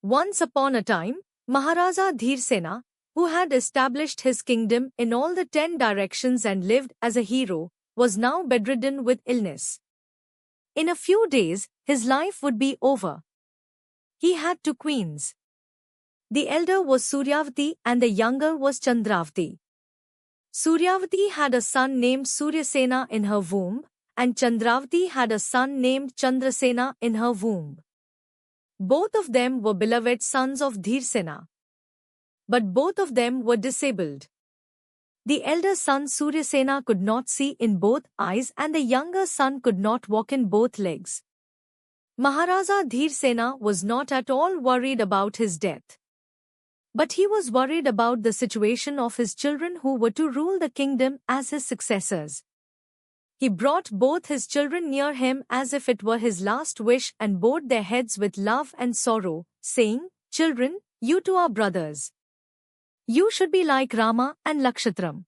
Once upon a time, Maharaja Dhirsena, who had established his kingdom in all the 10 directions and lived as a hero, was now bedridden with illness. In a few days, his life would be over. He had two queens. The elder was Suryavati and the younger was Chandravati. Suryavati had a son named Suryasena in her womb, and Chandravati had a son named Chandrasena in her womb. Both of them were beloved sons of Dhirsena. But both of them were disabled. The elder son Suryasena could not see in both eyes and the younger son could not walk in both legs. Maharaja Dhirsena was not at all worried about his death. But he was worried about the situation of his children who were to rule the kingdom as his successors. He brought both his children near him as if it were his last wish and bowed their heads with love and sorrow, saying, "Children, you two are brothers. You should be like Rama and Lakshatram.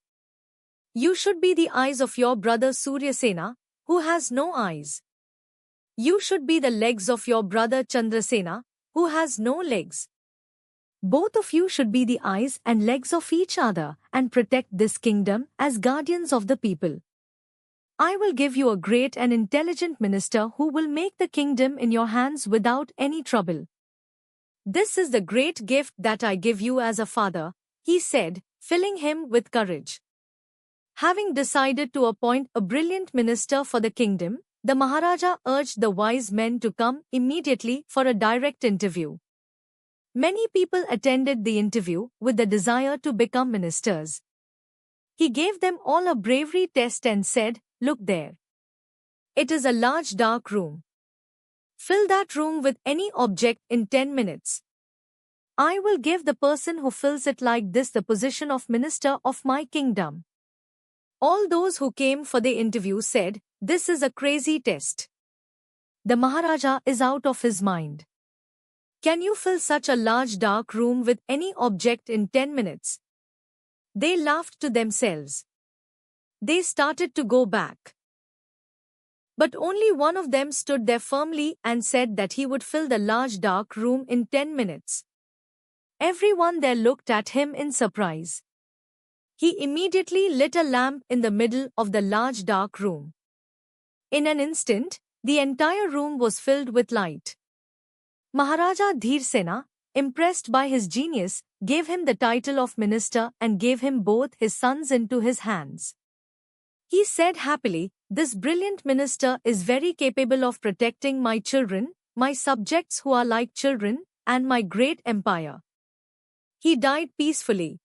You should be the eyes of your brother Suryasena, who has no eyes. You should be the legs of your brother Chandrasena, who has no legs. Both of you should be the eyes and legs of each other and protect this kingdom as guardians of the people. I will give you a great and intelligent minister who will make the kingdom in your hands without any trouble. This is the great gift that I give you as a father," he said, filling him with courage. Having decided to appoint a brilliant minister for the kingdom, the Maharaja urged the wise men to come immediately for a direct interview. Many people attended the interview with the desire to become ministers. He gave them all a bravery test and said, "Look there. It is a large dark room. Fill that room with any object in 10 minutes. I will give the person who fills it like this the position of minister of my kingdom." All those who came for the interview said, "This is a crazy test. The Maharaja is out of his mind. Can you fill such a large dark room with any object in 10 minutes? They laughed to themselves. They started to go back. But only one of them stood there firmly and said that he would fill the large dark room in 10 minutes. Everyone there looked at him in surprise. He immediately lit a lamp in the middle of the large dark room. In an instant, the entire room was filled with light. Maharaja Dhirsena, impressed by his genius, gave him the title of minister and gave him both his sons into his hands. He said happily, "This brilliant minister is very capable of protecting my children, my subjects who are like children, and my great empire." He died peacefully.